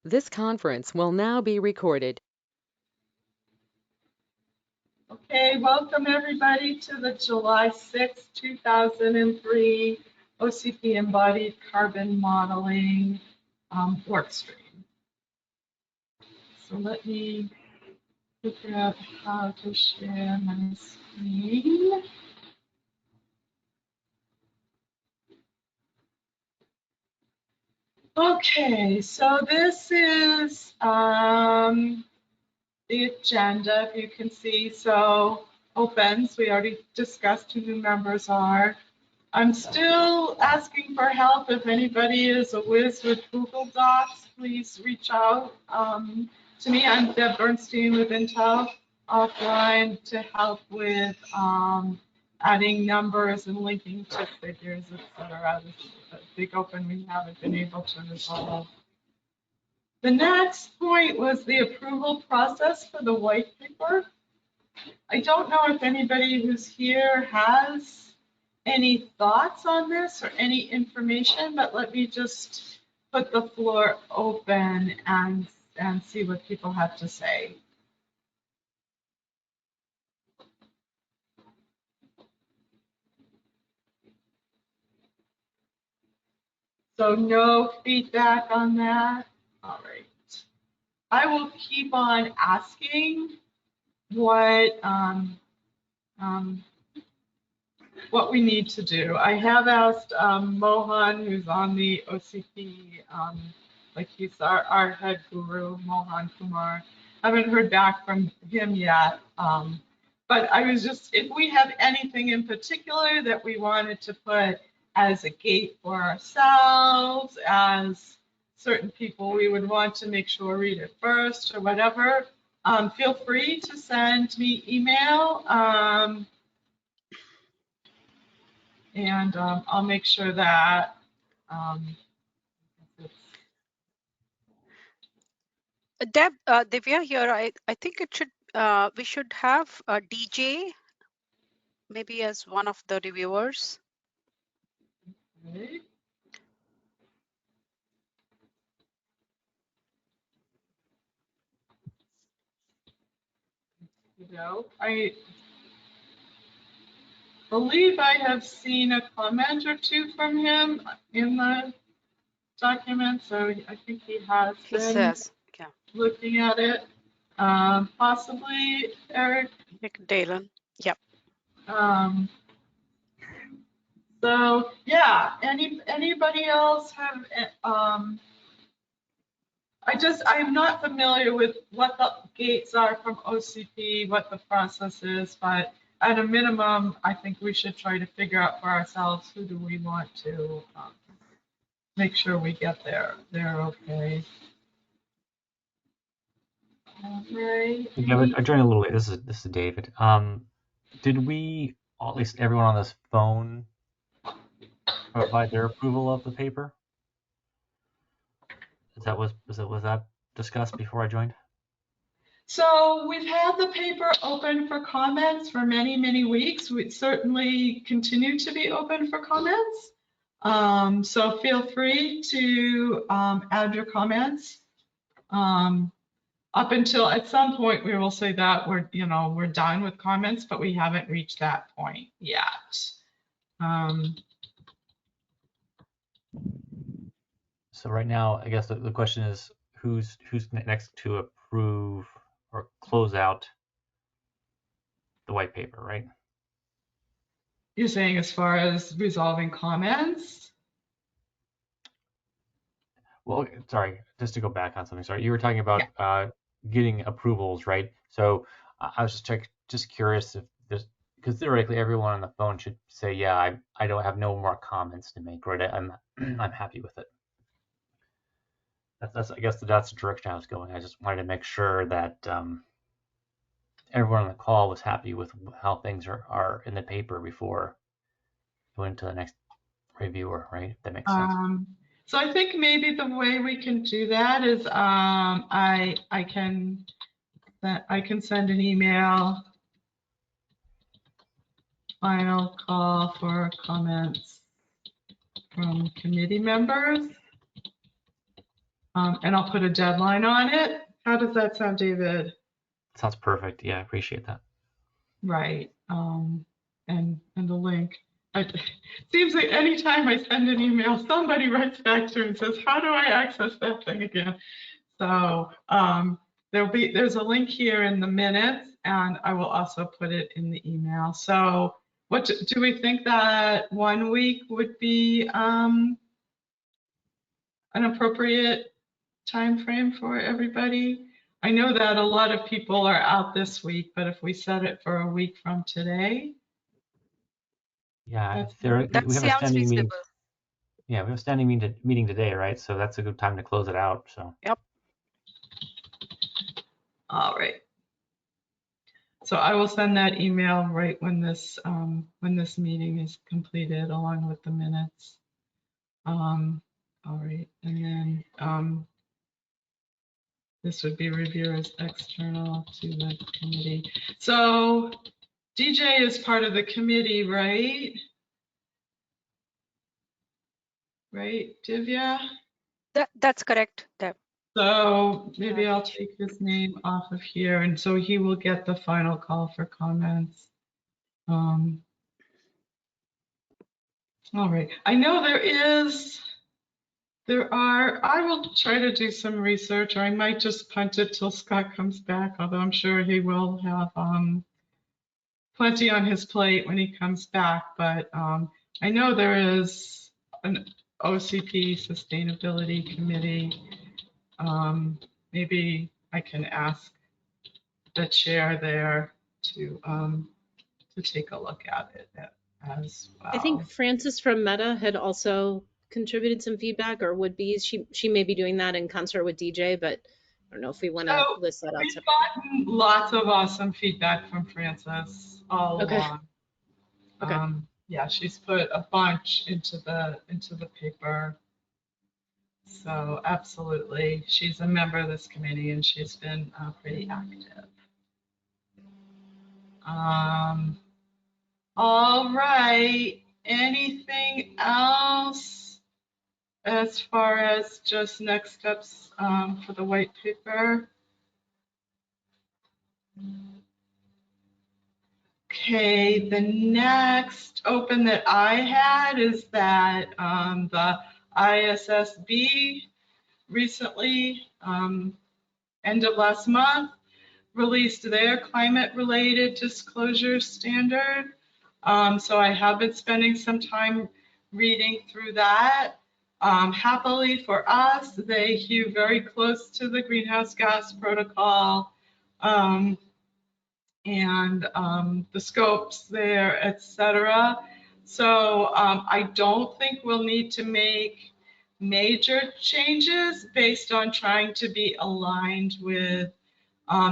This conference will now be recorded. Okay, welcome everybody to the July 6, 2003 OCP Embodied Carbon Modeling workstream. So let me figure out how to share my screen. Okay, so this is the agenda, if you can see. So opens, we already discussed who new members are. I'm still asking for help. If anybody is a whiz with Google Docs, please reach out to me. I'm Deb Bernstein with Intel offline to help with adding numbers and linking to figures, etc. This is a big open we haven't been able to resolve. The next point was the approval process for the white paper. I don't know if anybody who's here has any thoughts on this or any information, but let me just put the floor open and see what people have to say. So no feedback on that. All right. I will keep on asking what we need to do. I have asked Mohan, who's on the OCP, like he's our head guru, Mohan Kumar. I haven't heard back from him yet. But I was just, if we have anything in particular that we wanted to put as a gate for ourselves, as certain people we would want to make sure read it first or whatever, feel free to send me email. And I'll make sure that Deb, Divya here. I think it should we should have DJ maybe as one of the reviewers. okay. I believe I have seen a comment or two from him in the document, so I think he has been looking at it. Possibly Eric. Nick Dalen. Yep. So yeah, anybody else have I'm not familiar with what the gates are from OCP, what the process is, but at a minimum, I think we should try to figure out for ourselves who do we want to make sure we get there. They're okay. All right. Yeah, I joined a little late. This is David. Did we, or at least everyone on this phone, provide their approval of the paper? Was that discussed before I joined? So we've had the paper open for comments for many, many weeks. We certainly continue to be open for comments. So feel free to add your comments. Up until at some point we will say that we're done with comments, but we haven't reached that point yet. So right now, I guess the question is who's next to approve or close out the white paper, right? You're saying as far as resolving comments? Well, sorry, just to go back on something. Sorry, you were talking about getting approvals, right? So I was just curious if there's, because theoretically everyone on the phone should say, yeah, I don't have no more comments to make, right? I'm happy with it. That's I guess that's the direction I was going. I just wanted to make sure that everyone on the call was happy with how things are in the paper before going to the next reviewer, right? If that makes sense. So I think maybe the way we can do that is I can send an email. Final call for comments from committee members. And I'll put a deadline on it. How does that sound, David? Sounds perfect. Yeah, I appreciate that. Right. And the link. It seems like anytime I send an email, somebody writes back to me and says, "How do I access that thing again?" So there's a link here in the minutes, and I will also put it in the email. So what do we think that 1 week would be an appropriate time frame for everybody? I know that a lot of people are out this week, but if we set it for a week from today, Yeah, that's That we have a sounds standing meeting. reasonable. Yeah, we have a standing meeting today, right? So that's a good time to close it out. So Yep. all right. So I will send that email right when this meeting is completed, along with the minutes. All right, and then this would be review as external to the committee. So DJ is part of the committee, right? Right, Divya? That's correct, Deb. So maybe I'll take his name off of here, and so he will get the final call for comments. All right, I know I will try to do some research, or I might just punt it till Scott comes back, although I'm sure he will have plenty on his plate when he comes back. But I know there is an OCP Sustainability Committee. Maybe I can ask the chair there to take a look at it as I think well. Frances from Meta had also contributed some feedback, or would be. She may be doing that in concert with DJ, but I don't know if we want to So list that out we've separately. gotten lots of awesome feedback from Frances all Okay. along. Okay. Yeah, she's put a bunch into the paper. So absolutely, she's a member of this committee and she's been pretty active. All right. Anything else as far as just next steps for the white paper? Okay, the next open that I had is that the ISSB recently, end of last month, released their climate-related disclosure standard. So I have been spending some time reading through that. Happily for us, they hew very close to the greenhouse gas protocol. And the scopes there, et cetera. So I don't think we'll need to make major changes based on trying to be aligned with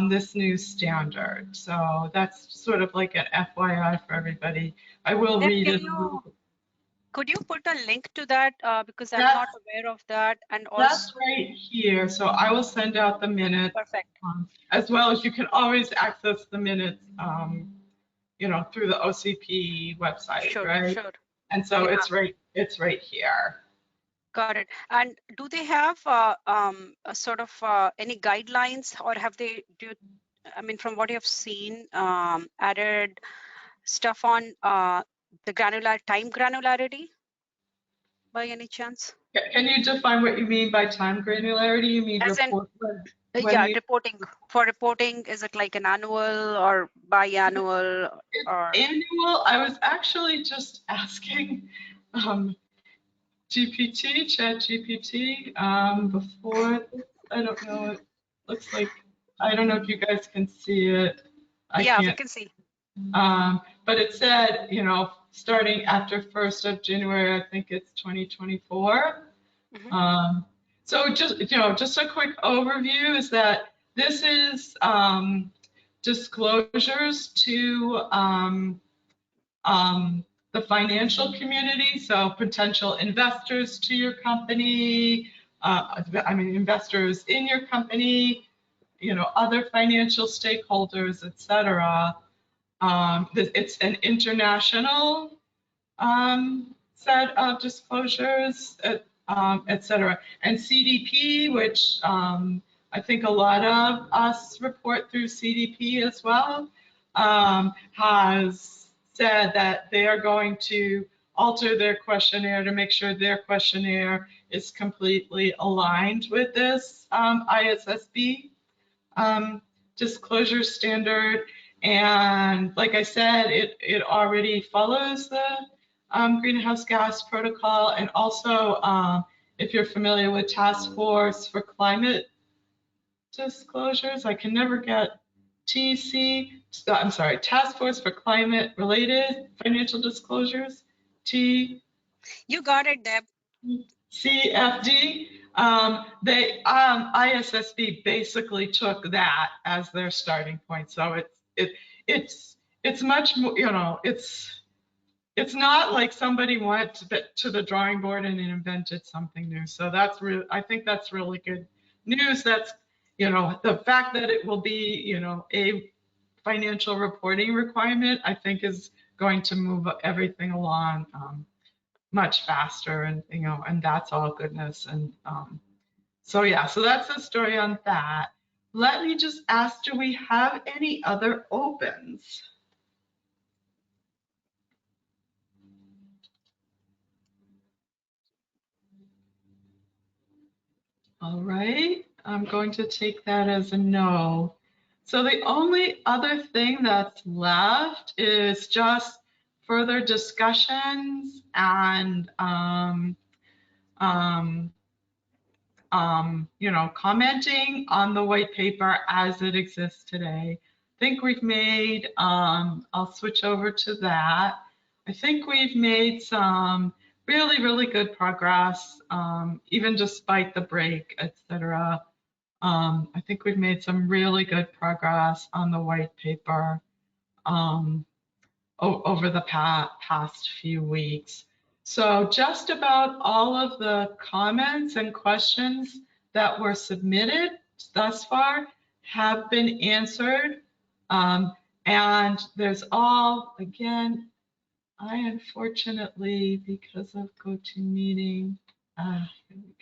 this new standard. So that's sort of like an FYI for everybody. I will Deb, read it a little bit. could you put a link to that because I'm That's, not aware of that, and that's also right here. So I will send out the minutes perfect. as well as you can always access the minutes through the OCP website, Sure, right? sure. And so Yeah. it's right here. Got it. And do they have a sort of any guidelines, or have they I mean, from what you have seen, added stuff on the time granularity by any chance? Can you define what you mean by time granularity? You mean As in, report when yeah, the reporting. For reporting, is it like an annual or biannual it's or? annual? I was actually just asking ChatGPT, before this. I don't know. It looks like, I don't know if you guys can see it. I Yeah, we can't. can see. But it said, starting after 1st of January, I think it's 2024. Mm-hmm. So just a quick overview is that this is disclosures to the financial community, so potential investors to your company, investors in your company, other financial stakeholders, et cetera. It's an international set of disclosures. et cetera. And CDP, which I think a lot of us report through CDP as well, has said that they are going to alter their questionnaire to make sure their questionnaire is completely aligned with this ISSB disclosure standard. And like I said, it already follows the greenhouse gas protocol. And also, if you're familiar with Task Force for Climate Disclosures, I can never get I'm sorry, Task Force for Climate Related Financial Disclosures, You got it, Deb. CFD. ISSB basically took that as their starting point. So it's much more, you know, it's not like somebody went to the drawing board and invented something new. So that's real. I think that's really good news. That's, you know, the fact that it will be, you know, a financial reporting requirement, I think is going to move everything along much faster, and, you know, and that's all goodness. And so yeah, so that's the story on that. Let me just ask, do we have any other opens? All right, I'm going to take that as a no. So the only other thing that's left is just further discussions and you know, commenting on the white paper as it exists today. I think we've made, I'll switch over to that. I think we've made some really, really good progress, even despite the break, et cetera. I think we've made some really good progress on the white paper over the past few weeks. So just about all of the comments and questions that were submitted thus far have been answered. And there's all, again, I unfortunately, because of GoToMeeting, here we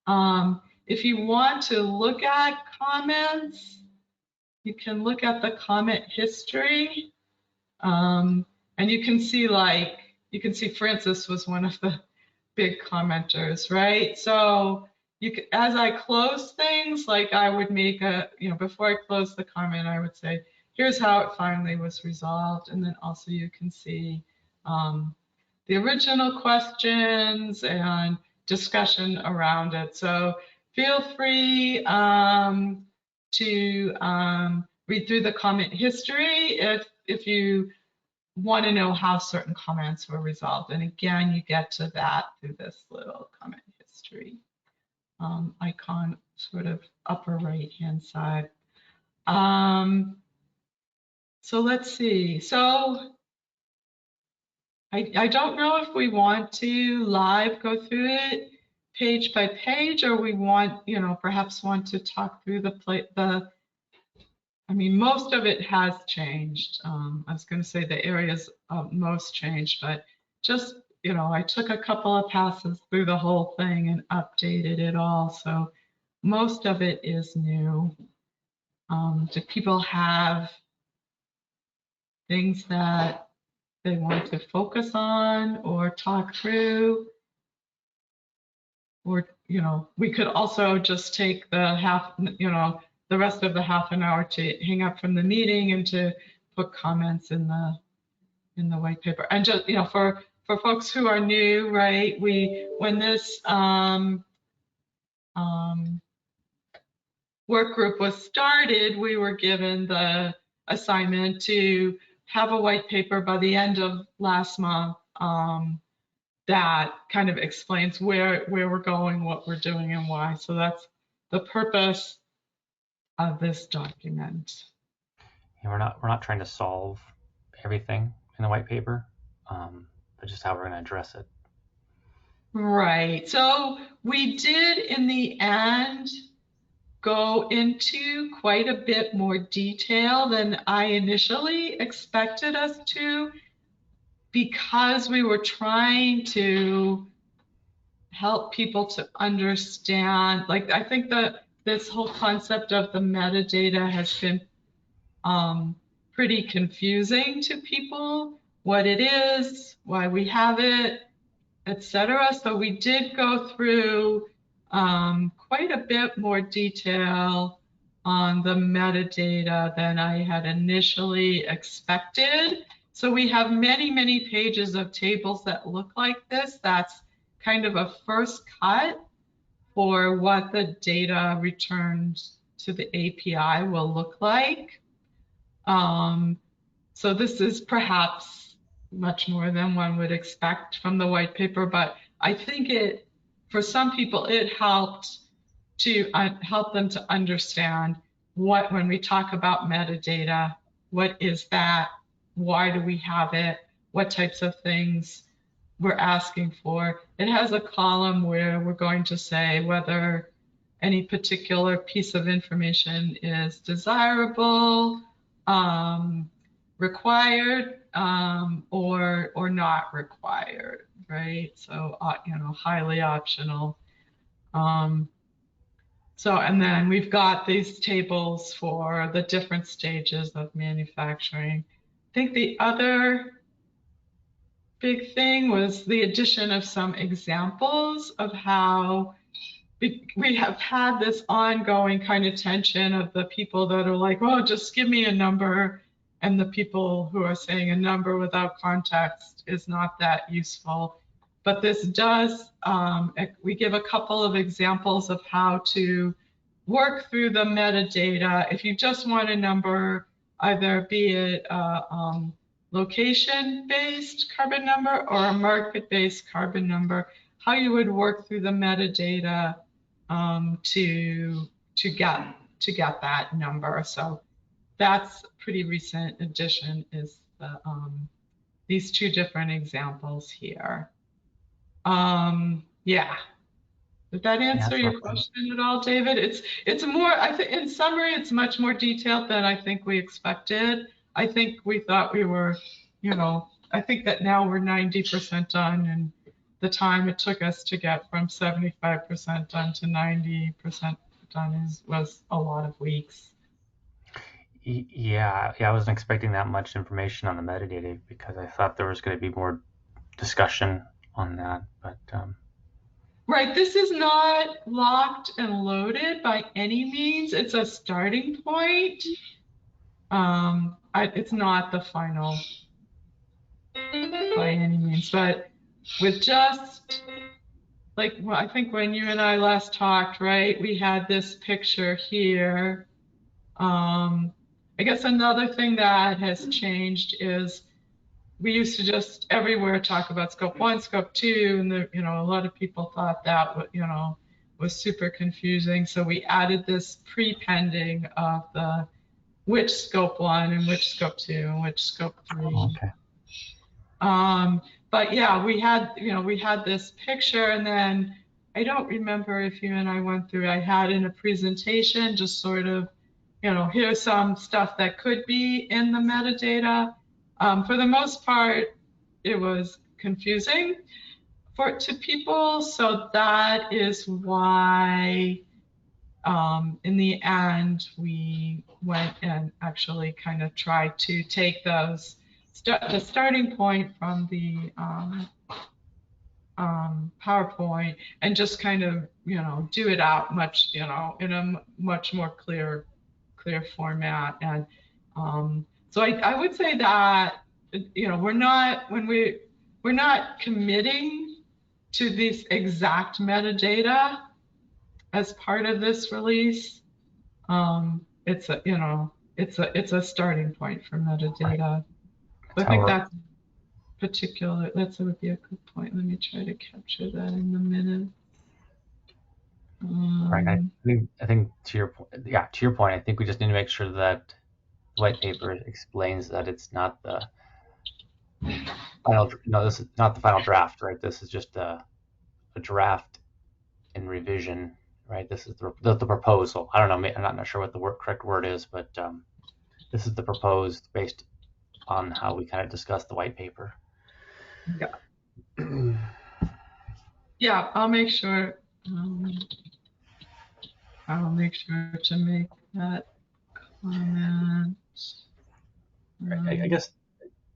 go. If you want to look at comments, you can look at the comment history. And you can see, like, you can see Francis was one of the big commenters, right? So you could, as I close things, like I would make a, you know, before I close the comment, I would say, here's how it finally was resolved. And then also you can see the original questions and discussion around it. So feel free to read through the comment history if you want to know how certain comments were resolved. And again, you get to that through this little comment history icon, sort of upper right-hand side. So let's see. So I don't know if we want to live go through it page by page, or we want, you know, perhaps want to talk through I mean, most of it has changed. I was going to say the areas most changed, but just, you know, I took a couple of passes through the whole thing and updated it all. So most of it is new. Do people have things that they want to focus on or talk through? Or, you know, we could also just take the the rest of the half an hour to hang up from the meeting and to put comments in the white paper. And just, you know, for folks who are new, right, when this work group was started, we were given the assignment to have a white paper by the end of last month that kind of explains where we're going, what we're doing, and why. So that's the purpose of this document. And we're not trying to solve everything in the white paper, but just how we're going to address it. Right. So we did, in the end, go into quite a bit more detail than I initially expected us to, because we were trying to help people to understand, like, I think that this whole concept of the metadata has been pretty confusing to people, what it is, why we have it, etc. So we did go through quite a bit more detail on the metadata than I had initially expected. So we have many, many pages of tables that look like this. That's kind of a first cut for what the data returned to the API will look like. So this is perhaps much more than one would expect from the white paper, but I think it, for some people, it helped to help them to understand what, when we talk about metadata, what is that? Why do we have it? What types of things we're asking for? It has a column where we're going to say whether any particular piece of information is desirable, required, or not required, right? So, highly optional. So, and then we've got these tables for the different stages of manufacturing. I think the other big thing was the addition of some examples of how we have had this ongoing kind of tension of the people that are like, oh, just give me a number, and the people who are saying a number without context is not that useful. But this does, we give a couple of examples of how to work through the metadata. If you just want a number, either be it a location-based carbon number or a market-based carbon number, how you would work through the metadata to get that number. So that's a pretty recent addition, is the these two different examples here. Yeah. Did that answer your question at all, David? It's more, I think, in summary, it's much more detailed than I think we expected. I think we thought we were, I think that now we're 90% done, and the time it took us to get from 75% done to 90% done was a lot of weeks. Yeah, I wasn't expecting that much information on the metadata because I thought there was going to be more discussion on that, but Right, this is not locked and loaded by any means. It's a starting point. It's not the final by any means, but with just like, well, I think when you and I last talked, right, we had this picture here. I guess another thing that has changed is we used to just everywhere talk about scope 1, scope 2, and a lot of people thought that was super confusing. So we added this prepending of the which scope 1 and which scope 2 and which scope 3. okay. But yeah, we had this picture, and then I don't remember if you and I went through. I had in a presentation just sort of, here's some stuff that could be in the metadata. For the most part, it was confusing to people, so that is why in the end we went and actually kind of tried to take the starting point from the PowerPoint and just kind of do it out much in a much more clear format. And so I would say that we're not committing to this exact metadata as part of this release. It's a starting point for metadata. Right. I think that's particular. That would be a good point. Let me try to capture that in the minute. Right. I think to your point, I think we just need to make sure that the white paper explains that it's not the final. No, this is not the final draft, right? This is just a draft in revision, right? This is the proposal. I don't know. I'm not sure what the correct word is, but this is the proposed based on how we kind of discussed the white paper. Yeah. Yeah, I'll make sure. I'll make sure to make that comment. I guess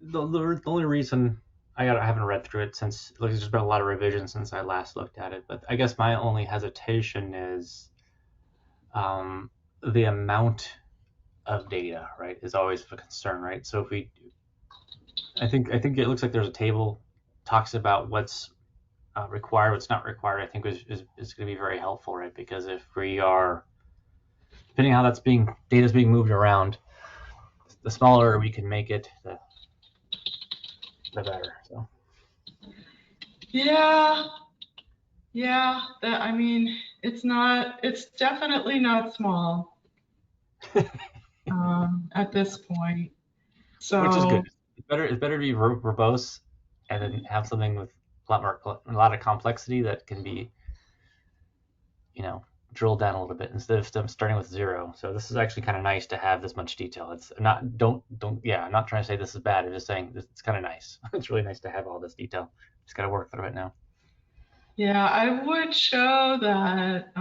the only reason I haven't read through it since like, there's been a lot of revisions since I last looked at it, but I guess my only hesitation is the amount of data, right, is always a concern, right? So if we, I think it looks like there's a table talks about what's required, what's not required. I think is going to be very helpful, right? Because if we are, depending on how data is being moved around, the smaller we can make it, the better. So Yeah, yeah. That I mean, it's not. It's definitely not small at this point. which is good. So It's better to be verbose and then have something with a lot of complexity that can be, drilled down a little bit instead of them starting with zero. So this is actually kind of nice to have this much detail. It's not don't yeah. I'm not trying to say this is bad. I'm just saying it's kind of nice. It's really nice to have all this detail. Just got to work through it now. yeah, I would show that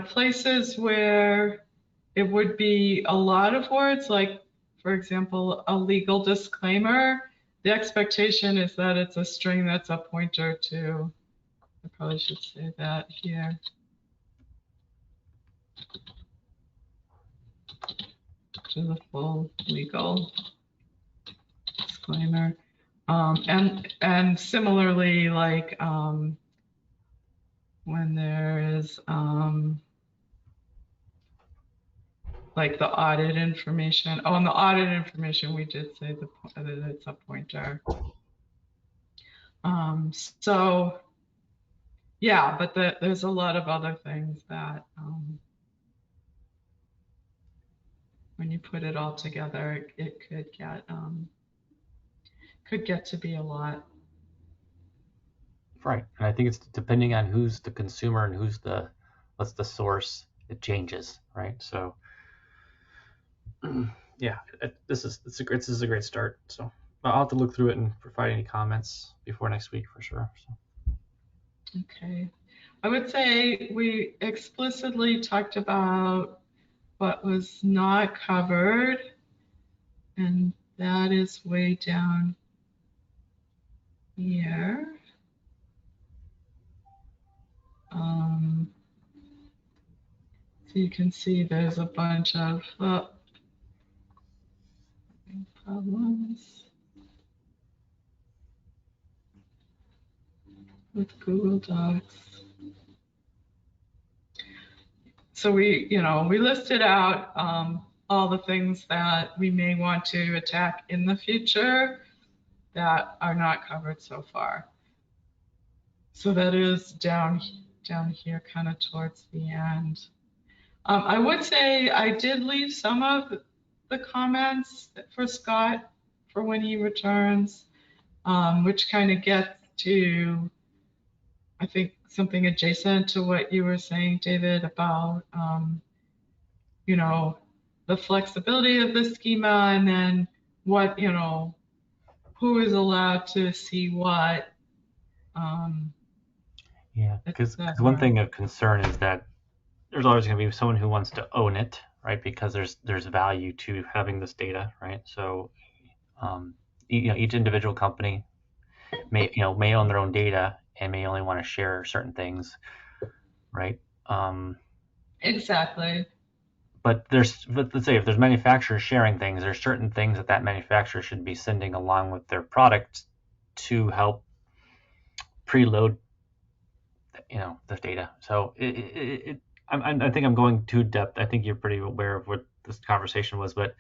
places where it would be a lot of words, like for example, a legal disclaimer. The expectation is that it's a string that's a pointer to. I probably should say that here. To the full legal disclaimer. And similarly, like when there is like the audit information. Oh, and the audit information, we did say that it's a pointer. So yeah, but there's a lot of other things that when you put it all together, it could get to be a lot. Right, and I think it's depending on who's the consumer and what's the source. It changes, right? So yeah, this is a great start. So I'll have to look through it and provide any comments before next week for sure. So. Okay. I would say we explicitly talked about what was not covered, and that is way down here. So you can see there's a bunch of problems with Google Docs. So we listed out all the things that we may want to attack in the future that are not covered so far. So that is down here, kind of towards the end. I would say I did leave some of the comments for Scott for when he returns, which kind of gets to, I think, something adjacent to what you were saying, David, about, the flexibility of the schema and then what, who is allowed to see what. Yeah, because one thing of concern is that there's always going to be someone who wants to own it, right? Because there's value to having this data, right? So each individual company may own their own data and may only want to share certain things, right? Exactly. But let's say if there's manufacturers sharing things, there's certain things that manufacturer should be sending along with their product to help preload, the data. So I think I'm going too depth. I think you're pretty aware of what this conversation was, but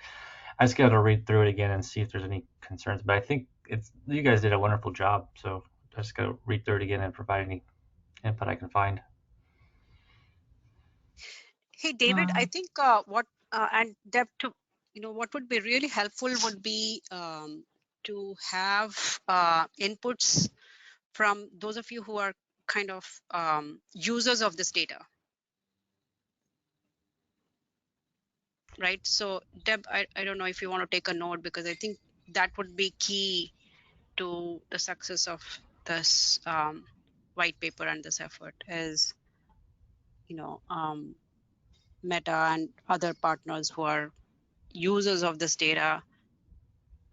I just got to read through it again and see if there's any concerns. But I think you guys did a wonderful job. So I just got to read through it again and provide any input I can find. Hey, David, I think what and Deb, to what would be really helpful would be to have inputs from those of you who are kind of users of this data, right? So Deb, I don't know if you want to take a note, because I think that would be key to the success of this white paper and this effort is, Meta and other partners who are users of this data,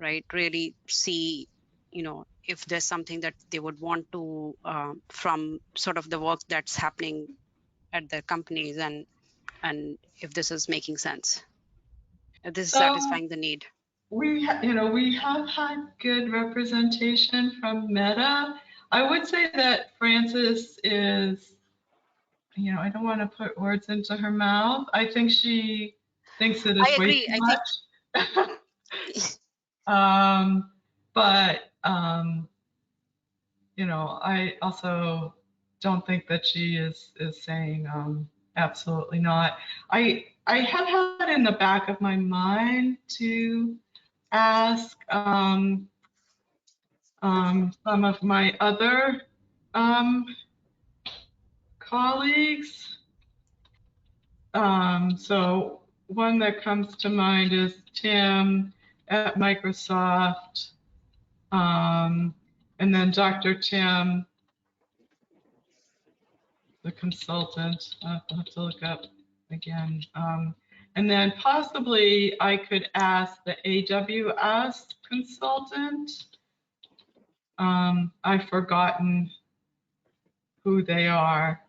right, really see, if there's something that they would want to from sort of the work that's happening at the companies, and if this is making sense, if this is So satisfying the need. we have had good representation from Meta. I would say that Frances is, I don't want to put words into her mouth. I think she thinks it I is way agree. too I think much. But I also don't think that she is saying absolutely not. I have had in the back of my mind to ask some of my other colleagues. So one that comes to mind is Tim at Microsoft, and then Dr. Tim, the consultant. I'll have to look up again. And then possibly I could ask the AWS consultant. I've forgotten who they are,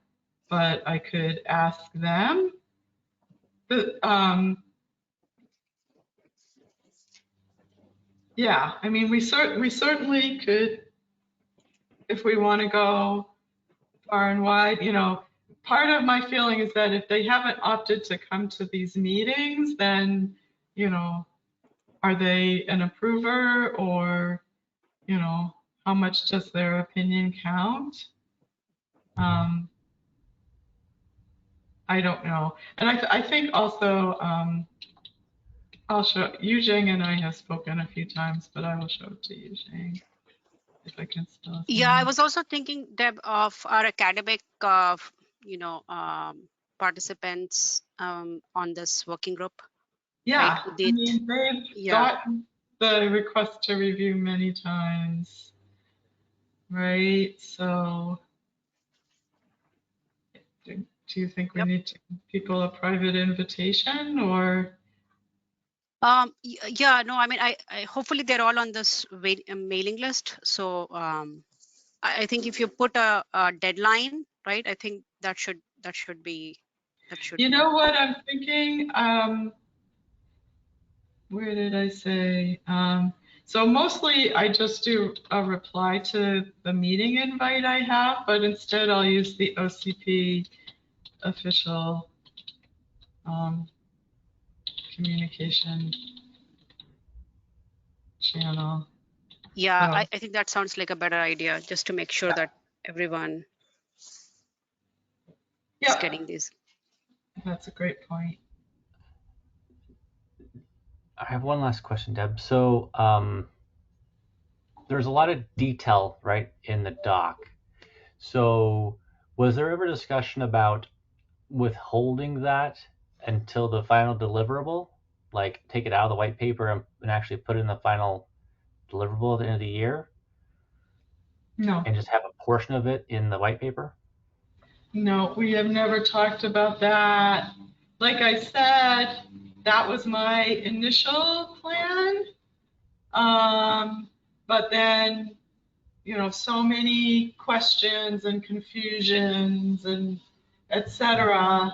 but I could ask them. But, yeah, I mean, we certainly could, if we want to go far and wide, part of my feeling is that if they haven't opted to come to these meetings, then, are they an approver, or, how much does their opinion count? I don't know. And I think also, I'll show, Yujing and I have spoken a few times, but I will show it to Yujing if I can spell his Yeah, I name. was also thinking, Deb, of our academic, participants on this working group. Yeah, Right? I mean, they've Yeah. gotten the request to review many times, right? So do you think we Yep. need to give people a private invitation, or? Yeah, no, I mean, I hopefully they're all on this mailing list. So I think if you put a deadline, right, I think that should be. You know what I'm thinking? Where did I say? So mostly I just do a reply to the meeting invite I have, but instead I'll use the OCP official communication channel. Yeah, So, I think that sounds like a better idea, just to make sure that everyone is yeah, getting these. that's a great point. I have one last question, Deb. So there's a lot of detail, right, in the doc. So was there ever discussion about withholding that until the final deliverable? Like take it out of the white paper and actually put it in the final deliverable at the end of the year? No, And just have a portion of it in the white paper? no, we have never talked about that. Like I said, that was my initial plan. But then, so many questions and confusions and et cetera.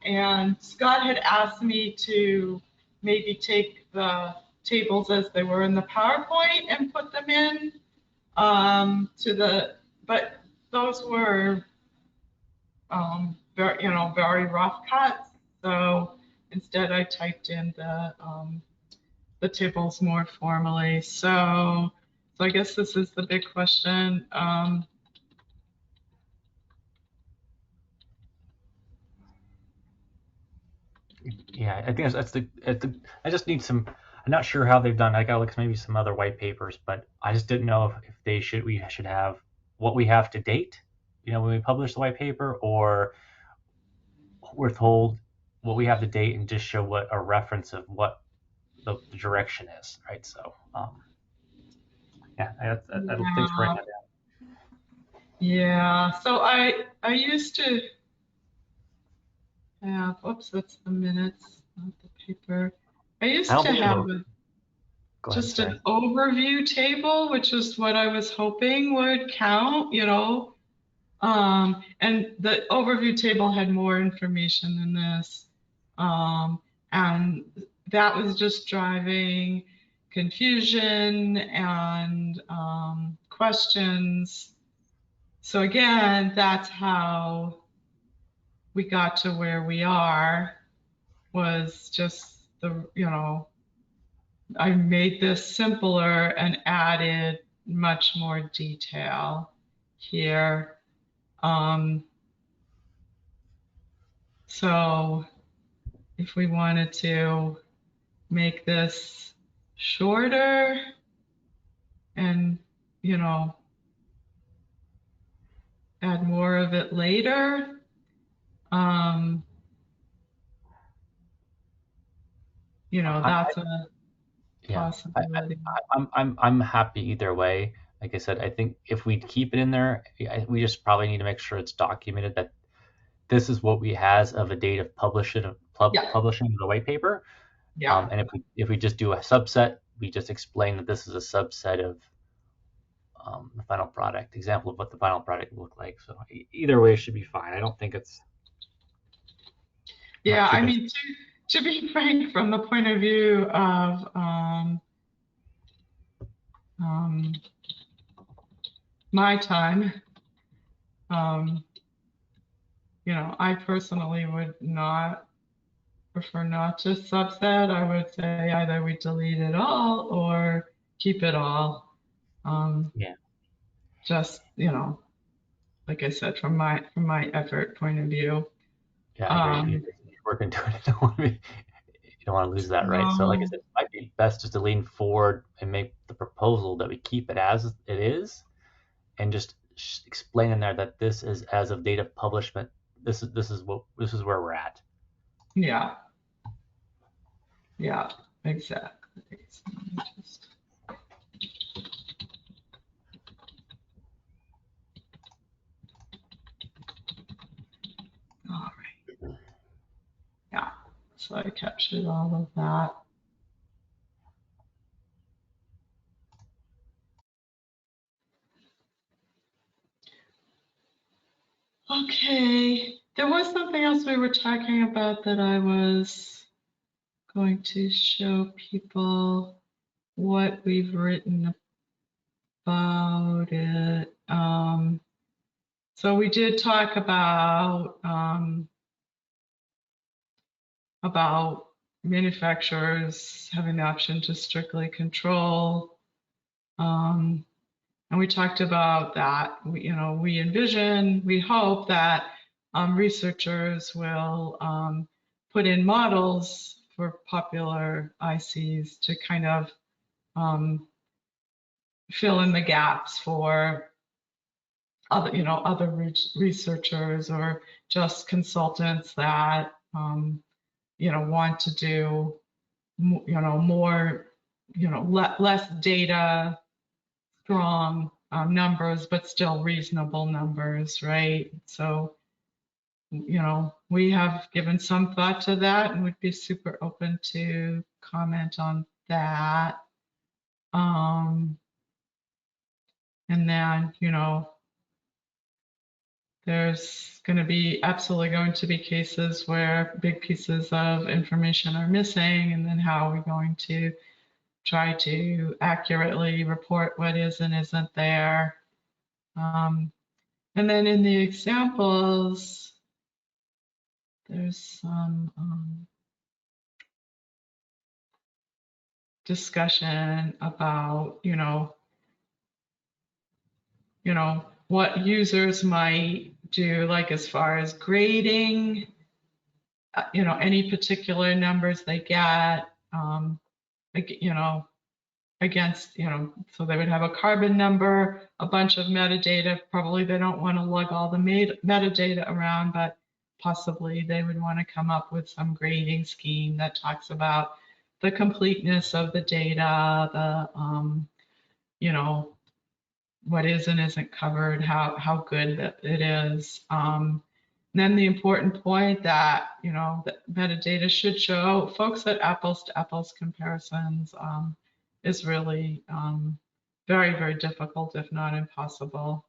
And Scott had asked me to maybe take the tables as they were in the PowerPoint and put them in but those were very rough cuts. So instead I typed in the tables more formally. So I guess this is the big question. Yeah, I think I just need some. I'm not sure how they've done. I gotta look at maybe some other white papers, but I just didn't know if we should have what we have to date, when we publish the white paper, or we're told what we have to date and just show what a reference of what the direction is, right? So, yeah, thanks for writing that down. Yeah, so I used to have, oops, that's the minutes, not the paper. I I used don't to think have it'll. Go ahead. just Sorry. an overview table, which is what I was hoping would count, you know. And the overview table had more information than this. And that was just driving confusion and questions. So again, that's how we got to where we are, was just the, you know, I made this simpler and added much more detail here. Um, so if we wanted to make this shorter and, you know, add more of it later, um, you know, I, that's a yeah, I, possibility. I'm happy either way. Like I said, I think if we keep it in there, we just probably need to make sure it's documented that this is what we has of a date of Yeah, publishing of the white paper. yeah, And if we just do a subset, we just explain that this is a subset of the final product, example of what the final product would look like. So either way should be fine. I don't think it's. I'm not yeah. too I concerned. mean, to be frank, from the point of view of um, my time, um, you know, I personally would not prefer not to subset. I would say either we delete it all or keep it all. Um, Yeah, just, you know, like I said, from my effort point of view. yeah, I agree. Um, You're working to it. You don't want to lose that, right? So, like I so said, it might be best just to lean forward and make the proposal that we keep it as it is, and just explain in there that this is as of date of publishment. This is where we're at. yeah, yeah, exactly. So let me just- all right. Yeah. So I captured all of that. Okay. There was something else we were talking about that I was going to show people what we've written about it. So we did talk about manufacturers having the option to strictly control. And we talked about that. We envision, we hope that researchers will put in models for popular ICs to kind of um, fill in the gaps for other researchers or just consultants that want to do more, less data strong numbers, but still reasonable numbers, right? So, we have given some thought to that and would be super open to comment on that. And then, there's absolutely going to be cases where big pieces of information are missing, and then how are we going to try to accurately report what is and isn't there. And then in the examples, there's some discussion about, what users might do, like as far as grading, any particular numbers they get, like, against, so they would have a carbon number, a bunch of metadata. Probably they don't want to lug all the metadata around, but possibly they would want to come up with some grading scheme that talks about the completeness of the data, the, you know, what is and isn't covered, how good that it is. Then the important point that, that metadata should show folks that apples to apples comparisons is really very, very difficult, if not impossible,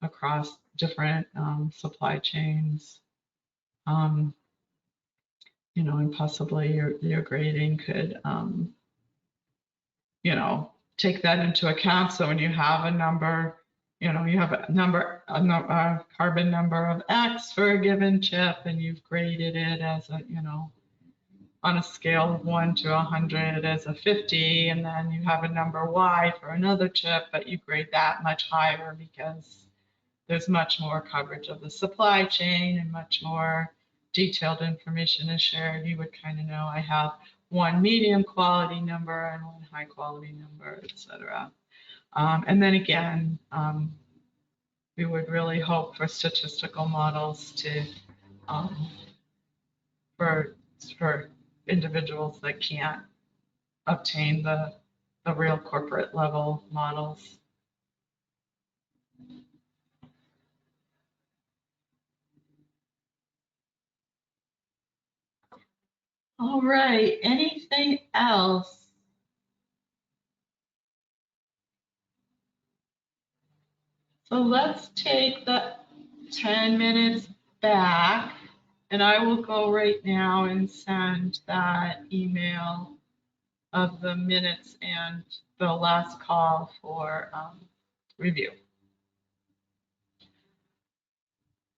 across different supply chains. And possibly your grading could, take that into account. So when you have a number, you have a carbon number of X for a given chip, and you've graded it as on a scale of 1 to 100 as a 50, and then you have a number Y for another chip, but you grade that much higher because there's much more coverage of the supply chain and much more detailed information is shared. You would kind of know I have one medium quality number and one high quality number, et cetera. And then again, we would really hope for statistical models to for individuals that can't obtain the real corporate level models. All right, anything else? So let's take the 10 minutes back, and I will go right now and send that email of the minutes and the last call for review.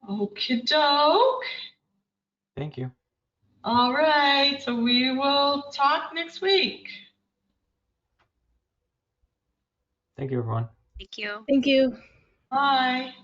Okie doke. Thank you. All right, so we will talk next week. Thank you, everyone. Thank you. Thank you. Bye.